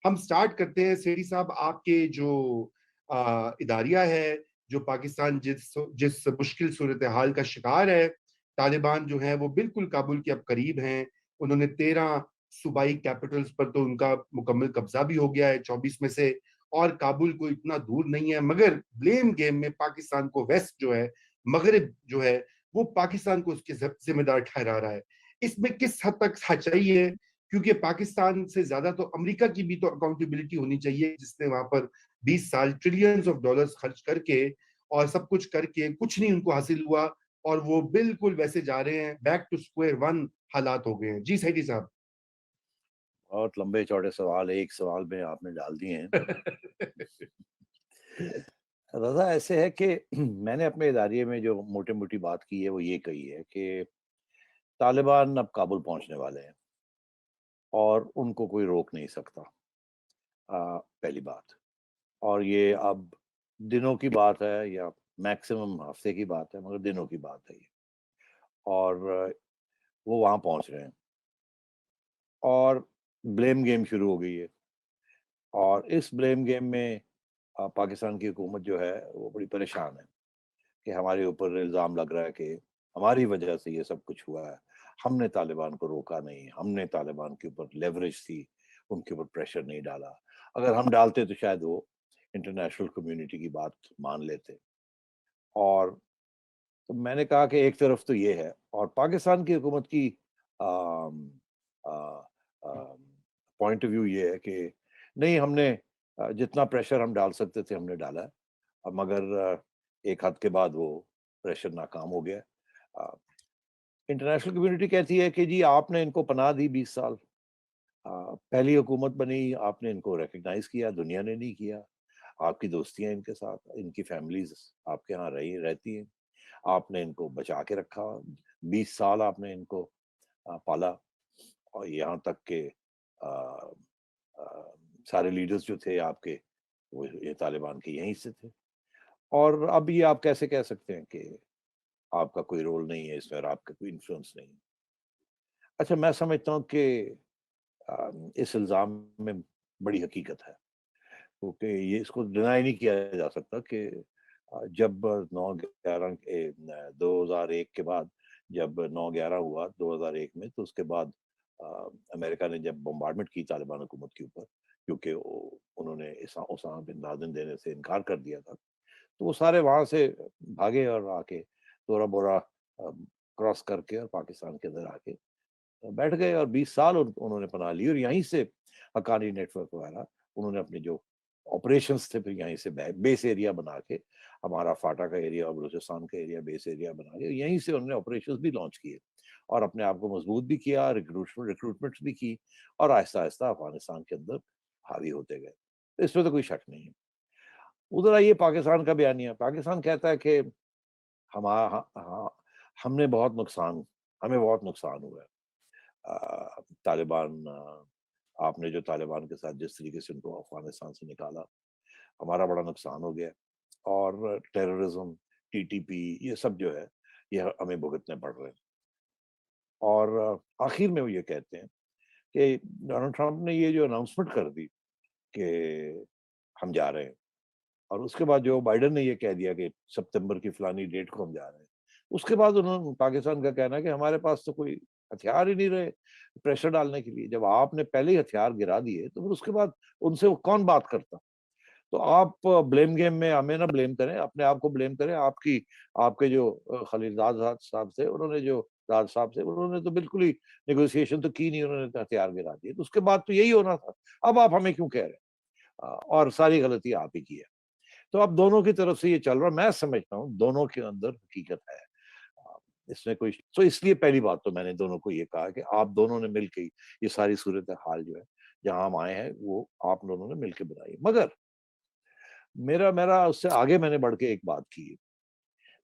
ہم سٹارٹ کرتے ہیں سیٹھی صاحب آپ کے جو اداریہ ہے جو پاکستان جس مشکل صورتحال کا شکار ہے. طالبان جو ہیں وہ بالکل کابل کے اب قریب ہیں. انہوں نے 13 صوبائی کیپٹلز پر تو ان کا مکمل قبضہ بھی ہو گیا ہے 24 میں سے, اور کابل کو اتنا دور نہیں ہے. مگر بلیم گیم میں پاکستان کو ویسٹ جو ہے, مغرب جو ہے, وہ پاکستان کو اس کے ذمہ دار ٹھہرا رہا ہے. اس میں کس حد تک سچائی ہے؟ کیونکہ پاکستان سے زیادہ تو امریکہ کی بھی تو اکاؤنٹیبلٹی ہونی چاہیے, جس نے وہاں پر 20 سال ٹریلینز آف ڈالرز خرچ کر کے اور سب کچھ کر کے کچھ نہیں ان کو حاصل ہوا, اور وہ بالکل ویسے جا رہے ہیں, بیک ٹو سکوئر ون حالات ہو گئے ہیں. جی سیٹھی صاحب. بہت لمبے چوڑے سوال ایک سوال میں آپ نے ڈال دیے ہیں. رضا ایسے ہے کہ میں نے اپنے اداریے میں جو موٹی موٹی بات کی ہے وہ یہ کہی ہے کہ طالبان اب کابل پہنچنے والے ہیں اور ان کو کوئی روک نہیں سکتا, پہلی بات. اور یہ اب دنوں کی بات ہے یا میکسیمم ہفتے کی بات ہے, مگر دنوں کی بات ہے یہ. اور وہ وہاں پہنچ رہے ہیں اور بلیم گیم شروع ہو گئی ہے. اور اس بلیم گیم میں پاکستان کی حکومت جو ہے وہ بڑی پریشان ہے کہ ہمارے اوپر الزام لگ رہا ہے کہ ہماری وجہ سے یہ سب کچھ ہوا ہے, ہم نے طالبان کو روکا نہیں, ہم نے طالبان کے اوپر لیوریج تھی, ان کے اوپر پریشر نہیں ڈالا. اگر ہم ڈالتے تو شاید وہ انٹرنیشنل کمیونٹی کی بات مان لیتے. اور تو میں نے کہا کہ ایک طرف تو یہ ہے, اور پاکستان کی حکومت کی پوائنٹ آف ویو یہ ہے کہ نہیں, ہم نے جتنا پریشر ہم ڈال سکتے تھے ہم نے ڈالا, مگر ایک حد کے بعد وہ پریشر ناکام ہو گیا. انٹرنیشنل کمیونٹی کہتی ہے کہ جی آپ نے ان کو پناہ دی 20 سال, پہلی حکومت بنی, آپ نے ان کو ریکگنائز کیا, دنیا نے نہیں کیا. آپ کی دوستیاں ان کے ساتھ, ان کی فیملیز آپ کے ہاں رہتی ہیں, آپ نے ان کو بچا کے رکھا, 20 سال آپ نے ان کو پالا, اور یہاں تک کہ سارے لیڈرز جو تھے آپ کے وہ یہ طالبان کے یہیں سے تھے. اور اب یہ آپ کیسے کہہ سکتے ہیں کہ آپ کا کوئی رول نہیں ہے اس میں اور آپ کا کوئی انفلوئنس نہیں؟ اچھا, میں سمجھتا ہوں کہ اس الزام میں بڑی حقیقت ہے, کیونکہ یہ اس کو ڈینائی نہیں کیا جا سکتا کہ جب 2001 کے بعد, جب 9/11 ہوا 2001 میں, تو اس کے بعد امریکہ نے جب بمبارڈمنٹ کی طالبان حکومت کے اوپر, کیونکہ انہوں نے اسامہ بن لادن دینے سے انکار کر دیا تھا, تو وہ سارے وہاں سے بھاگے اور آ کے تورا بورا کراس کر کے اور پاکستان کے اندر آ کے بیٹھ گئے, اور 20 سال انہوں نے پناہ لی. اور یہیں سے حقانی نیٹ ورک وغیرہ انہوں نے اپنے جو آپریشنز تھے پھر یہیں سے بیس ایریا بنا کے, ہمارا فاٹا کا ایریا اور بلوچستان کا ایریا بیس ایریا بنا کے یہیں سے انہوں نے آپریشنز بھی لانچ کیے اور اپنے آپ کو مضبوط بھی کیا, ریکروٹمنٹ بھی کی, اور آہستہ آہستہ افغانستان کے اندر حاوی ہوتے گئے. اس میں تو کوئی شک نہیں ہے. ادھر آئیے پاکستان کا بیانیہ. پاکستان کہتا ہے کہ ہم نے بہت نقصان, ہمیں بہت نقصان ہوا ہے. طالبان, آپ نے جو طالبان کے ساتھ جس طریقے سے ان کو افغانستان سے نکالا, ہمارا بڑا نقصان ہو گیا, اور ٹیررزم, ٹی ٹی پی, یہ سب جو ہے یہ ہمیں بھگتنے پڑ رہے ہیں. اور آخر میں وہ یہ کہتے ہیں کہ ڈونلڈ ٹرمپ نے یہ جو اناؤنسمنٹ کر دی کہ ہم جا رہے ہیں, اور اس کے بعد جو بائیڈن نے یہ کہہ دیا کہ ستمبر کی فلانی ڈیٹ کو ہم جا رہے ہیں, اس کے بعد انہوں نے پاکستان کا کہنا ہے کہ ہمارے پاس تو کوئی ہتھیار ہی نہیں رہے پریشر ڈالنے کے لیے. جب آپ نے پہلے ہی ہتھیار گرا دیے تو پھر اس کے بعد ان سے کون بات کرتا؟ تو آپ بلیم گیم میں ہمیں نہ بلیم کریں, اپنے آپ کو بلیم کریں. آپ کے جو خلیل زاد صاحب تھے, انہوں نے جو زاد صاحب تھے, انہوں نے تو بالکل ہی نیگوسیشن تو کی نہیں, انہوں نے ہتھیار گرا دیے. تو اس کے بعد تو یہی ہونا تھا. اب آپ ہمیں کیوں کہہ رہے ہیں؟ اور ساری غلطی آپ ہی کی ہے. تو اب دونوں کی طرف سے یہ چل رہا, میں سمجھتا ہوں دونوں کے اندر حقیقت ہے, اس میں کوئی. تو اس لیے پہلی بات تو میں نے دونوں کو یہ کہا کہ آپ دونوں نے مل کے یہ ساری صورتحال جو ہے جہاں ہم آئے ہیں وہ آپ دونوں نے مل کے بنائی. مگر میرا اس سے آگے میں نے بڑھ کے ایک بات کی.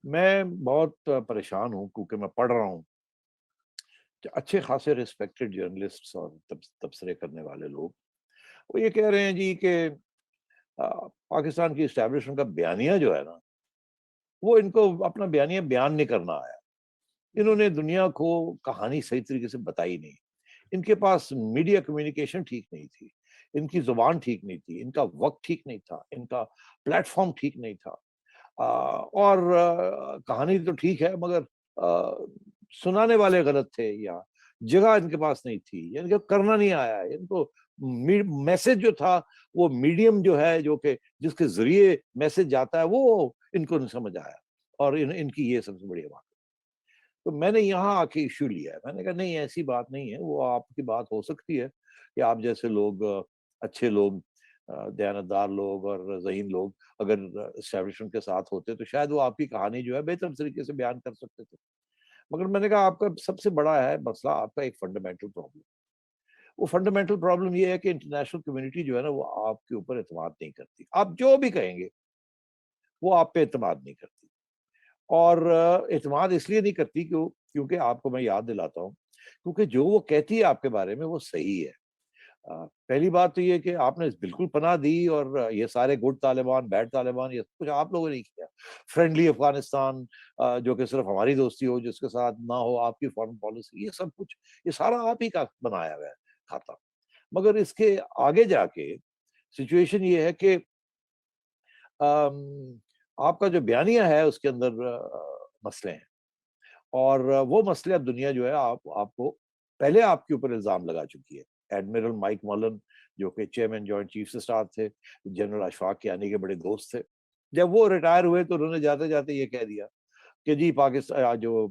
میں بہت پریشان ہوں کیونکہ میں پڑھ رہا ہوں کہ اچھے خاصے ریسپیکٹڈ جرنلسٹ اور تبصرے کرنے والے لوگ وہ یہ کہہ رہے ہیں جی کہ پاکستان کی اسٹیبلشمنٹ کا بیانیہ جو ہے نا, وہ ان کو اپنا بیانیہ بیان نہیں کرنا آیا. انہوں نے دنیا کو کہانی صحیح طریقے سے بتائی نہیں, ان کے پاس میڈیا کمیونیکیشن ٹھیک نہیں تھی, ان کی زبان ٹھیک نہیں تھی، ان کا وقت ٹھیک نہیں تھا، ان کا پلیٹ فارم ٹھیک نہیں تھا، اور کہانی تو ٹھیک ہے مگر سنانے والے غلط تھے، یا جگہ ان کے پاس نہیں تھی، یا ان کو کرنا نہیں آیا، ان کو میسج جو تھا وہ میڈیم جو ہے جو کہ جس کے ذریعے میسج جاتا ہے وہ ان کو نہیں سمجھ آیا، اور ان کی یہ سب سے بڑی بات۔ تو میں نے یہاں آ کے ایشو لیا ہے، میں نے کہا نہیں ایسی بات نہیں ہے، وہ آپ کی بات ہو سکتی ہے کہ آپ جیسے لوگ اچھے لوگ، دیانتدار لوگ اور ذہین لوگ اگر اسٹیبلشمنٹ کے ساتھ ہوتے تو شاید وہ آپ کی کہانی جو ہے بہتر طریقے سے بیان کر سکتے تھے، مگر میں نے کہا آپ کا سب سے بڑا ہے مسئلہ آپ کا ایک فنڈامنٹل پرابلم۔ وہ فنڈامنٹل پرابلم یہ ہے کہ انٹرنیشنل کمیونٹی جو ہے نا وہ آپ کے اوپر اعتماد نہیں کرتی، آپ جو بھی کہیں گے وہ آپ پہ اعتماد نہیں کرتی، اور اعتماد اس لیے نہیں کرتی کیونکہ آپ کو میں یاد دلاتا ہوں، کیونکہ جو وہ کہتی ہے آپ کے بارے میں وہ صحیح ہے۔ پہلی بات تو یہ کہ آپ نے بالکل پناہ دی، اور یہ سارے گڈ طالبان بیڈ طالبان یہ کچھ آپ لوگوں نے نہیں کیا، فرینڈلی افغانستان جو کہ صرف ہماری دوستی ہو جس کے ساتھ نہ ہو آپ کی فارن پالیسی، یہ سب کچھ یہ سارا آپ ہی کا بنایا ہوا ہے کھاتا، مگر اس کے آگے جا کے سچویشن یہ ہے کہ آم، آپ کا جو بیانیہ ہے اس کے اندر مسئلے ہیں، اور وہ مسئلے اب دنیا جو ہے آپ کو پہلے آپ کے اوپر الزام لگا چکی ہے۔ ایڈمرل مائک مولن جو کہ چیئرمین جوائنٹ چیف اسٹاف تھے، جنرل اشفاق کیانی کے بڑے دوست تھے، جب وہ ریٹائر ہوئے تو انہوں نے جاتے جاتے یہ کہہ دیا کہ جی پاکستان جو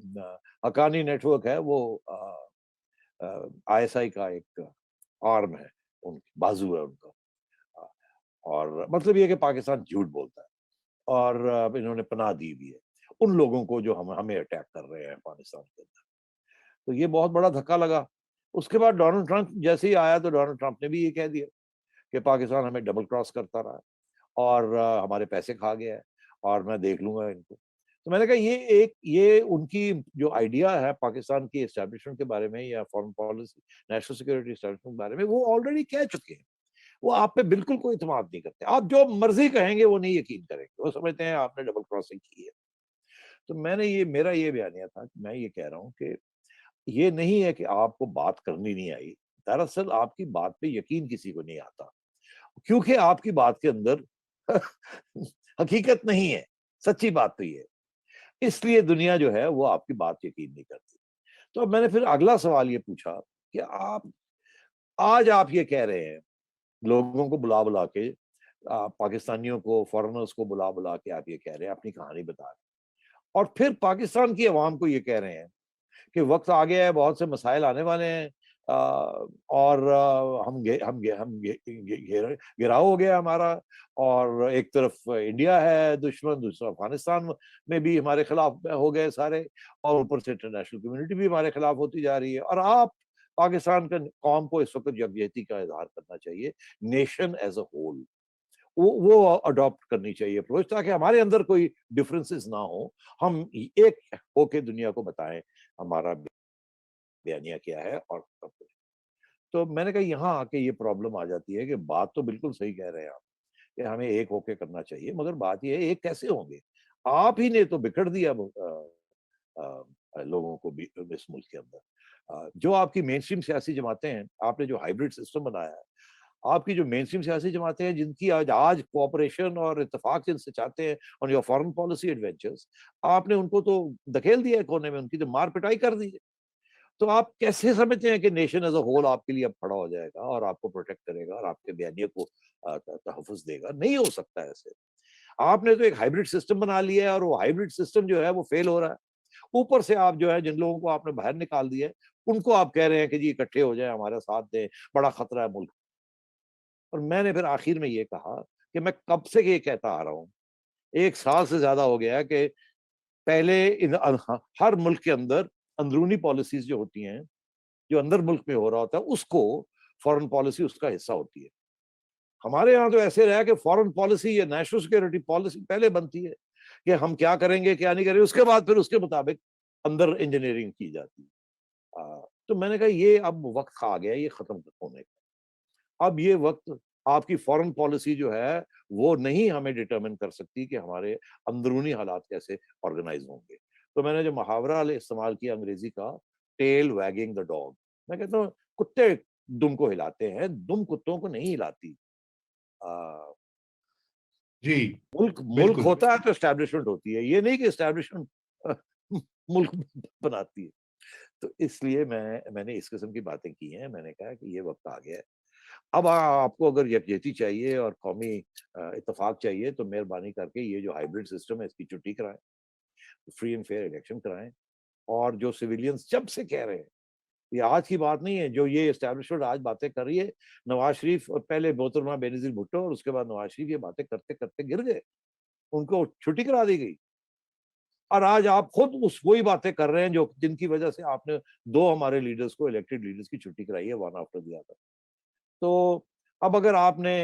حقانی نیٹ ورک ہے وہ آئی ایس آئی کا ایک آرم ہے، ان کی بازو ہے ان کا، اور مطلب یہ کہ پاکستان جھوٹ بولتا ہے، اور انہوں نے پناہ دی بھی ہے ان لوگوں کو جو ہمیں اٹیک کر رہے ہیں افغانستان کے اندر۔ تو یہ بہت بڑا دھکا لگا۔ اس کے بعد ڈونلڈ ٹرمپ جیسے ہی آیا تو ڈونلڈ ٹرمپ نے بھی یہ کہہ دیا کہ پاکستان ہمیں ڈبل کراس کرتا رہا ہے، اور ہمارے پیسے کھا گیا ہے، اور میں دیکھ لوں گا ان کو۔ تو میں نے کہا یہ ان کی جو آئیڈیا ہے پاکستان کی اسٹیبلشمنٹ کے بارے میں یا foreign policy national security establishment کے بارے میں، وہ آلریڈی کہہ چکے ہیں، وہ آپ پہ بالکل کوئی اعتماد نہیں کرتے، آپ جو مرضی کہیں گے وہ نہیں یقین کریں گے، وہ سمجھتے ہیں آپ نے ڈبل کراسنگ کی ہے۔ تو میں نے میرا یہ بیانیہ تھا کہ میں یہ کہہ رہا ہوں کہ یہ نہیں ہے کہ آپ کو بات کرنی نہیں آئی، دراصل آپ کی بات پہ یقین کسی کو نہیں آتا، کیونکہ آپ کی بات کے اندر حقیقت نہیں ہے، سچی بات تو یہ ہے، اس لیے دنیا جو ہے وہ آپ کی بات یقین نہیں کرتی۔ تو اب میں نے پھر اگلا سوال یہ پوچھا کہ آج آپ یہ کہہ رہے ہیں، لوگوں کو بلا بلا کے، پاکستانیوں کو، فارنرز کو بلا بلا کے آپ یہ کہہ رہے ہیں، اپنی کہانی بتا رہے ہیں، اور پھر پاکستان کی عوام کو یہ کہہ رہے ہیں کہ وقت آ گیا ہے، بہت سے مسائل آنے والے ہیں، اور گھیراؤ ہو گیا ہمارا، اور ایک طرف انڈیا ہے دشمن، دوسرا افغانستان میں بھی ہمارے خلاف ہو گئے سارے، اور اوپر سے انٹرنیشنل کمیونٹی بھی ہمارے خلاف ہوتی جا رہی ہے، اور آپ پاکستان کے قوم کو اس وقت یکجہتی کا اظہار کرنا چاہیے، نیشن ایز اے ہول، وہ اڈاپٹ کرنی چاہیے اپروچ، تاکہ ہمارے اندر کوئی ڈفرینسز نہ ہو، ہم ایک ہو کے دنیا کو بتائیں ہمارا بیانیہ کیا ہے اور کب۔ تو میں نے کہا یہاں آ کے یہ پرابلم آ جاتی ہے کہ بات تو بالکل صحیح کہہ رہے ہیں آپ کہ ہمیں ایک ہو کے کرنا چاہیے، مگر بات یہ ہے ایک کیسے ہوں گے؟ آپ ہی نے تو بکھر دیا لوگوں کو بھی اس ملک کے اندر، جو آپ کی مین اسٹریم سیاسی جماعتیں ہیں، آپ نے جو ہائیبرڈ سسٹم بنایا ہے، آپ کی جو مین اسٹریم سیاسی جماعتیں ہیں جن کی آج کوآپریشن اور اتفاق جن سے چاہتے ہیں اور جو فارن پالیسی ایڈونچرز، آپ نے ان کو تو دھکیل دیا ہے کونے میں، ان کی تو مار پٹائی کر دی ہے۔ تو آپ کیسے سمجھتے ہیں کہ نیشن ایز اے ہول آپ کے لیے اب کھڑا ہو جائے گا اور آپ کو پروٹیکٹ کرے گا اور آپ کے بیانیے کو تحفظ دے گا؟ نہیں ہو سکتا ایسے۔ آپ نے تو ایک ہائیبرڈ سسٹم بنا لیا ہے، اور وہ ہائیبرڈ سسٹم جو ہے وہ فیل ہو رہا ہے۔ اوپر سے آپ جو ہے جن لوگوں کو آپ نے باہر نکال دیا ہے ان کو آپ کہہ رہے ہیں کہ جی اکٹھے ہو جائیں، ہمارا ساتھ دیں، بڑا خطرہ ہے ملک۔ اور میں نے پھر آخر میں یہ کہا کہ میں کب سے یہ کہتا آ رہا ہوں، 1 سال سے زیادہ ہو گیا ہے کہ پہلے ہر ملک کے اندر اندرونی پالیسیز جو ہوتی ہیں، جو اندر ملک میں ہو رہا ہوتا ہے، اس کو فارن پالیسی اس کا حصہ ہوتی ہے۔ ہمارے یہاں تو ایسے رہا کہ فارن پالیسی یا نیشنل سیکورٹی پالیسی پہلے بنتی ہے کہ ہم کیا کریں گے کیا نہیں کریں گے، اس کے بعد پھر اس کے مطابق اندر انجینئرنگ کی جاتی ہے۔ تو میں نے کہا یہ اب وقت آ گیا یہ ختم ہونے کا۔ اب یہ وقت آپ کی فارن پالیسی جو ہے وہ نہیں ہمیں ڈٹرمن کر سکتی کہ ہمارے اندرونی حالات کیسے آرگنائز ہوں گے۔ تو میں نے جو محاورہ استعمال کیا انگریزی کا، ٹیل ویگنگ دا ڈاگ، میں کہتا ہوں کتے دم کو ہلاتے ہیں، دم کتوں کو نہیں ہلاتی. آ، جی ملک ملک بالکل. ہوتا ہے تو اسٹیبلشمنٹ ہوتی ہے، یہ نہیں کہ اسٹیبلشمنٹ ملک بناتی ہے. تو اس لیے میں نے اس قسم کی باتیں کی ہیں. میں نے کہا کہ یہ وقت آ گیا ہے. اب آپ کو اگر یکجہتی چاہیے اور قومی اتفاق چاہیے تو مہربانی کر کے یہ جو ہائیبرڈ سسٹم ہے اس کی چھٹی کرائیں، فری اینڈ فیئر الیکشن کرائیں. اور جو سویلینز جب سے کہہ رہے ہیں، یہ آج کی بات نہیں ہے، جو یہ اسٹیبلشمنٹ آج باتیں کر رہی ہے، نواز شریف اور پہلے محترمہ بینظیر بھٹو اور اس کے بعد نواز شریف یہ باتیں کرتے کرتے گر گئے، ان کو چھٹی کرا دی گئی. اور آج آپ خود وہی باتیں کر رہے ہیں جو جن کی وجہ سے آپ نے دو ہمارے لیڈرز کو، الیکٹڈ لیڈرز کی چھٹی کرائی ہے ون آفٹر دی ادر. تو اب اگر آپ نے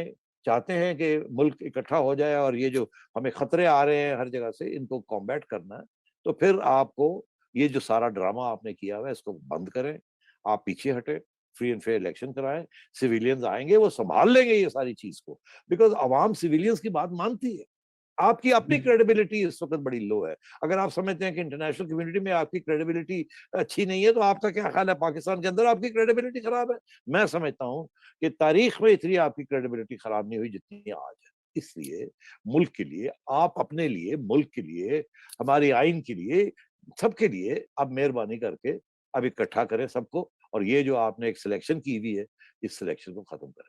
چاہتے ہیں کہ ملک اکٹھا ہو جائے اور یہ جو ہمیں خطرے آ رہے ہیں ہر جگہ سے ان کو کمبیٹ کرنا ہے، تو پھر آپ کو یہ جو سارا ڈرامہ آپ نے کیا ہوا ہے اس کو بند کریں. آپ پیچھے ہٹے، فری اینڈ فیئر الیکشن کرائیں. سویلینز آئیں گے، وہ سنبھال لیں گے یہ ساری چیز کو، بیکاز عوام سویلینز کی بات مانتی ہے. آپ کی اپنی کریڈیبلٹی اس وقت بڑی لو ہے. اگر آپ سمجھتے ہیں کہ انٹرنیشنل کمیونٹی میں آپ کی کریڈیبلٹی اچھی نہیں ہے تو آپ کا کیا خیال ہے پاکستان کے اندر آپ کی کریڈیبلٹی خراب ہے؟ میں سمجھتا ہوں کہ تاریخ میں اتنی آپ کی کریڈیبلٹی خراب نہیں ہوئی جتنی آج ہے. اس لیے ملک کے لیے، آپ اپنے لیے، ملک کے لیے، ہماری آئین کے لیے، سب کے لیے اب مہربانی کر کے اب اکٹھا کریں سب کو. اور یہ جو آپ نے ایک سلیکشن کی ہوئی ہے اس سلیکشن کو ختم کریں.